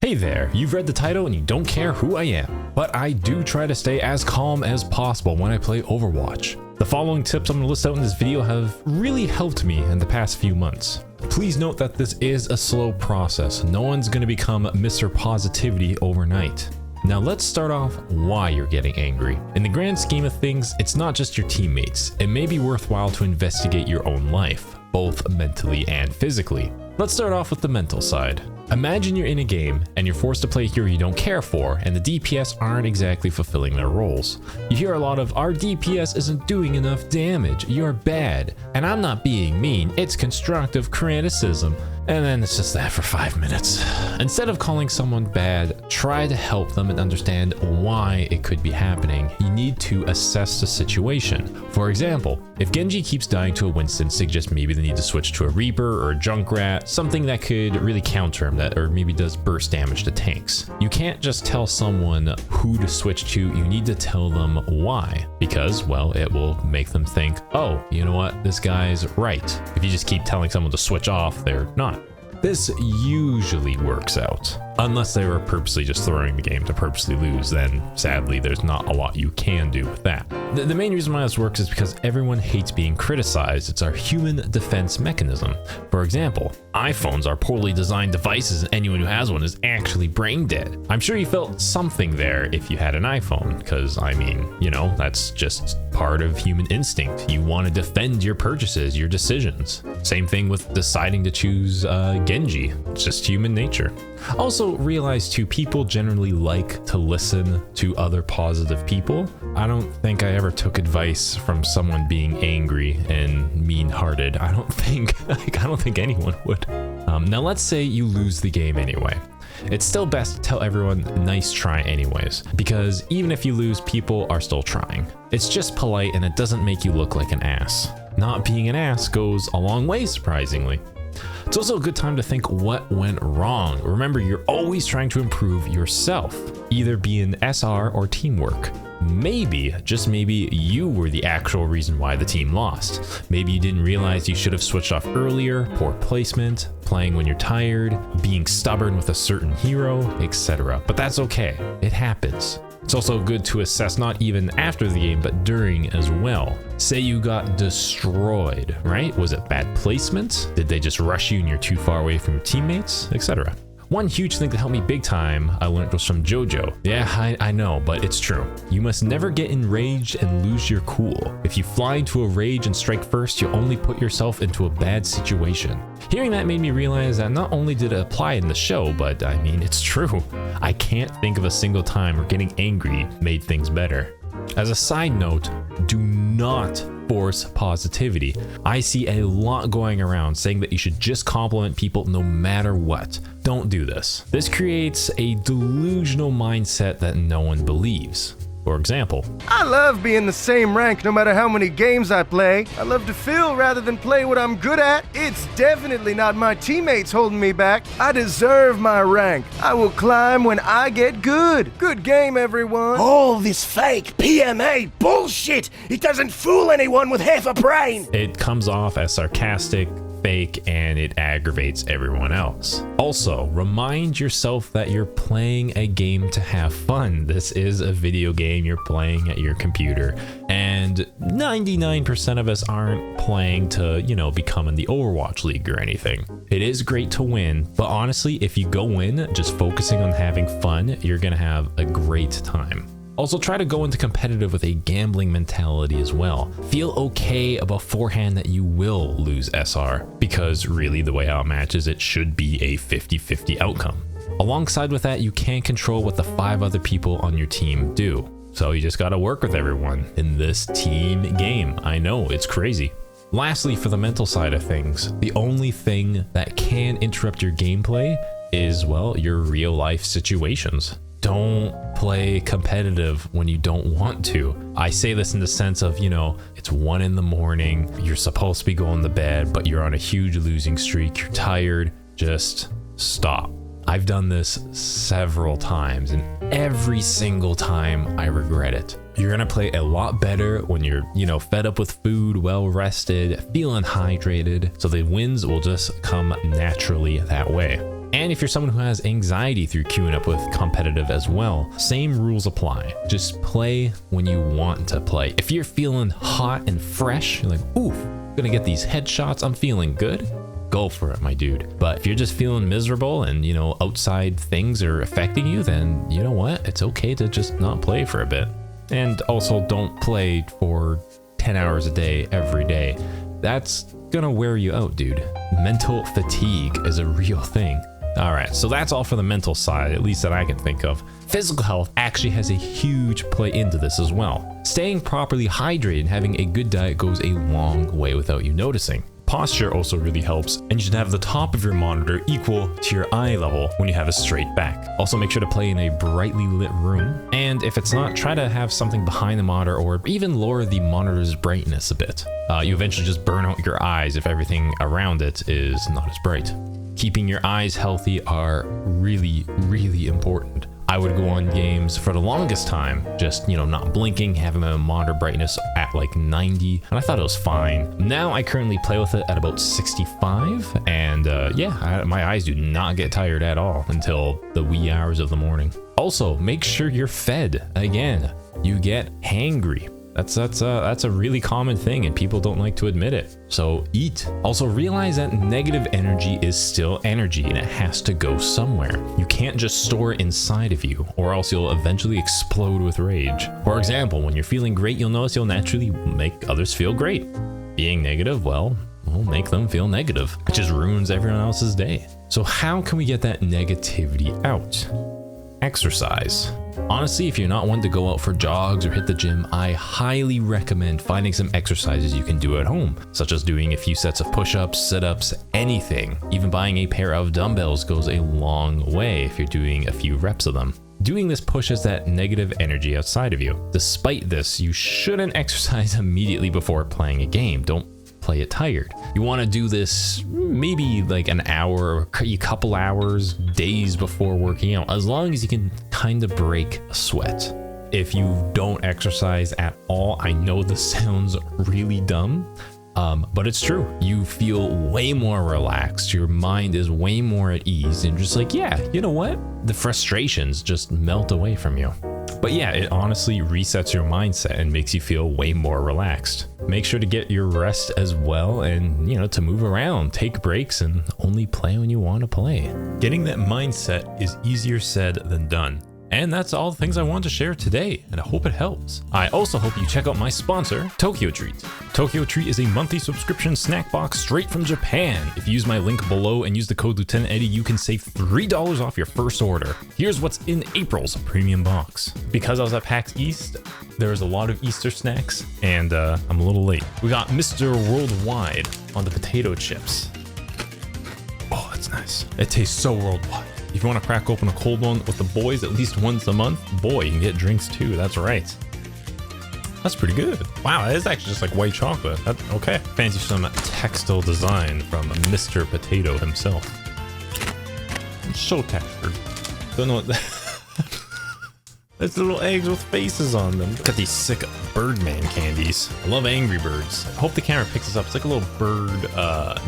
Hey there, you've read the title and you don't care who I am, but I do try to stay as calm as possible when I play Overwatch. The following tips I'm going to list out in this video have really helped me in the past few months. Please note that this is a slow process. No one's going to become Mr. Positivity overnight. Now let's start off why you're getting angry. In the grand scheme of things, it's not just your teammates. It may be worthwhile to investigate your own life, both mentally and physically. Let's start off with the mental side. Imagine you're in a game and you're forced to play a hero you don't care for, and the DPS aren't exactly fulfilling their roles. You hear a lot of, our DPS isn't doing enough damage, you're bad, and I'm not being mean, it's constructive criticism. And then it's just that for 5 minutes. Instead of calling someone bad, try to help them and understand why it could be happening. You need to assess the situation. For example, if Genji keeps dying to a Winston, suggest maybe they need to switch to a Reaper or a Junkrat, something that could really counter him, that or maybe does burst damage to tanks. You can't just tell someone who to switch to, you need to tell them why. Because, well, it will make them think, oh, you know what, this guy's right. If you just keep telling someone to switch off, they're not. This usually works out. Unless they were purposely just throwing the game to purposely lose, then sadly there's not a lot you can do with that. The main reason why this works is because everyone hates being criticized. It's our human defense mechanism. For example, iPhones are poorly designed devices and anyone who has one is actually brain dead. I'm sure you felt something there if you had an iPhone, because I mean, you know, that's just part of human instinct. You want to defend your purchases, your decisions. Same thing with deciding to choose Genji. It's just human nature. Also realize too, people generally like to listen to other positive people. I don't think I ever took advice from someone being angry and mean-hearted. I don't think anyone would. Now let's say you lose the game anyway. It's still best to tell everyone nice try anyways, because even if you lose, people are still trying. It's just polite and it doesn't make you look like an ass. Not being an ass goes a long way, surprisingly. It's also a good time to think what went wrong. Remember, you're always trying to improve yourself, either be in SR or teamwork. Maybe, just maybe, you were the actual reason why the team lost. Maybe you didn't realize you should have switched off earlier, poor placement, playing when you're tired, being stubborn with a certain hero, etc. But that's okay, it happens. It's also good to assess not even after the game, but during as well. Say you got destroyed, right? Was it bad placement? Did they just rush you and you're too far away from your teammates, etc.? One huge thing that helped me big time I learned was from JoJo. Yeah, I know, but it's true. You must never get enraged and lose your cool. If you fly into a rage and strike first, you only put yourself into a bad situation. Hearing that made me realize that not only did it apply in the show, but I mean, it's true. I can't think of a single time where getting angry made things better. As a side note, do not force positivity. I see a lot going around saying that you should just compliment people no matter what. Don't do this. This creates a delusional mindset that no one believes. For example, I love being the same rank no matter how many games I play. I love to feel rather than play what I'm good at. It's definitely not my teammates holding me back. I deserve my rank. I will climb when I get good. Good game, everyone. All this fake PMA bullshit. It doesn't fool anyone with half a brain. It comes off as sarcastic, fake, and it aggravates everyone else. Also, remind yourself that you're playing a game to have fun. This is a video game you're playing at your computer, and 99% of us aren't playing to, you know, become in the Overwatch League or anything. It is great to win, but honestly, if you go in just focusing on having fun, you're gonna have a great time. Also, try to go into competitive with a gambling mentality as well. Feel okay beforehand that you will lose SR, because really the way how it matches, it should be a 50-50 outcome. Alongside with that, you can't control what the 5 other people on your team do. So you just gotta work with everyone in this team game. I know, it's crazy. Lastly, for the mental side of things, the only thing that can interrupt your gameplay is, well, your real life situations. Don't play competitive when you don't want to. I say this in the sense of, you know, it's 1 a.m, you're supposed to be going to bed, but you're on a huge losing streak, you're tired, just stop. I've done this several times, and every single time I regret it. You're gonna play a lot better when you're, you know, fed up with food, well rested, feeling hydrated, so the wins will just come naturally that way. And if you're someone who has anxiety through queuing up with competitive as well, same rules apply. Just play when you want to play. If you're feeling hot and fresh, you're like, ooh, gonna get these headshots, I'm feeling good, go for it, my dude. But if you're just feeling miserable and, you know, outside things are affecting you, then you know what? It's okay to just not play for a bit. And also don't play for 10 hours a day, every day. That's gonna wear you out, dude. Mental fatigue is a real thing. All right, so that's all for the mental side, at least that I can think of. Physical health actually has a huge play into this as well. Staying properly hydrated and having a good diet goes a long way without you noticing. Posture also really helps, and you should have the top of your monitor equal to your eye level when you have a straight back. Also make sure to play in a brightly lit room, and if it's not, try to have something behind the monitor or even lower the monitor's brightness a bit. You eventually just burn out your eyes if everything around it is not as bright. Keeping your eyes healthy are really, really important. I would go on games for the longest time, just, you know, not blinking, having my monitor brightness at like 90, and I thought it was fine. Now I currently play with it at about 65, and my eyes do not get tired at all until the wee hours of the morning. Also, make sure you're fed. Again, you get hangry. That's a really common thing and people don't like to admit it. So eat. Also realize that negative energy is still energy and it has to go somewhere. You can't just store it inside of you or else you'll eventually explode with rage. For example, when you're feeling great, you'll notice you'll naturally make others feel great. Being negative, well, will make them feel negative, which just ruins everyone else's day. So how can we get that negativity out? Exercise. Honestly, if you're not one to go out for jogs or hit the gym, I highly recommend finding some exercises you can do at home, such as doing a few sets of push-ups, sit-ups, anything. Even buying a pair of dumbbells goes a long way if you're doing a few reps of them. Doing this pushes that negative energy outside of you. Despite this, you shouldn't exercise immediately before playing a game. Don't play it tired. You want to do this maybe like an hour, a couple hours, days before working out, as long as you can kind of break a sweat. If you don't exercise at all, I know this sounds really dumb, but it's true. You feel way more relaxed. Your mind is way more at ease and just like, yeah, you know what? The frustrations just melt away from you. But yeah, it honestly resets your mindset and makes you feel way more relaxed. Make sure to get your rest as well and, you know, to move around, take breaks and only play when you want to play. Getting that mindset is easier said than done. And that's all the things I wanted to share today, and I hope it helps. I also hope you check out my sponsor, Tokyo Treat. Tokyo Treat is a monthly subscription snack box straight from Japan. If you use my link below and use the code LtEddy, you can save $3 off your first order. Here's what's in April's premium box. Because I was at PAX East, there was a lot of Easter snacks, and I'm a little late. We got Mr. Worldwide on the potato chips. Oh, that's nice. It tastes so worldwide. If you want to crack open a cold one with the boys at least once a month, boy, you can get drinks too. That's right. That's pretty good. Wow, that is actually just like white chocolate. Okay. Fancy some textile design from Mr. Potato himself. It's so textured. Don't know what that... It's little eggs with faces on them. Look at these sick Birdman candies. I love Angry Birds. I hope the camera picks this up. It's like a little bird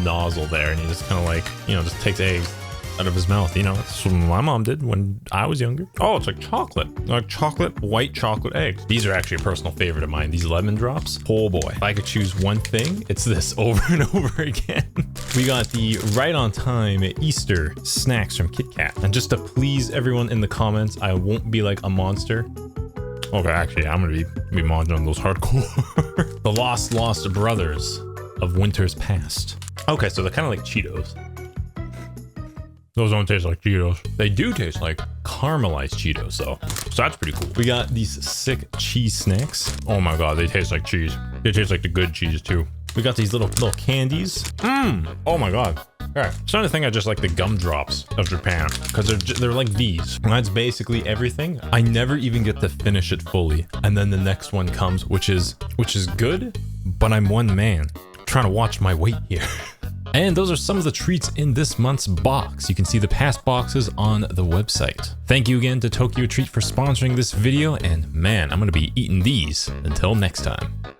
nozzle there, and he just kind of like, you know, just takes eggs out of his mouth. You know, that's what my mom did when I was younger. Oh, it's like chocolate. Like chocolate, white chocolate eggs. These are actually a personal favorite of mine. These lemon drops. Oh boy. If I could choose one thing, it's this over and over again. We got the right on time Easter snacks from Kit Kat. And just to please everyone in the comments, I won't be like a monster. Okay, actually, I'm gonna be munching on those hardcore. The Lost Brothers of Winter's Past. Okay, so they're kind of like Cheetos. Those don't taste like Cheetos. They do taste like caramelized Cheetos though. So that's pretty cool. We got these sick cheese snacks. Oh my God, they taste like cheese. They taste like the good cheese too. We got these little candies. Oh my God. All right, I'm starting to think I just like the gumdrops of Japan because they're like these. And that's basically everything. I never even get to finish it fully. And then the next one comes, which is good, but I'm one man trying to watch my weight here. And those are some of the treats in this month's box. You can see the past boxes on the website. Thank you again to Tokyo Treat for sponsoring this video, and man, I'm gonna be eating these until next time.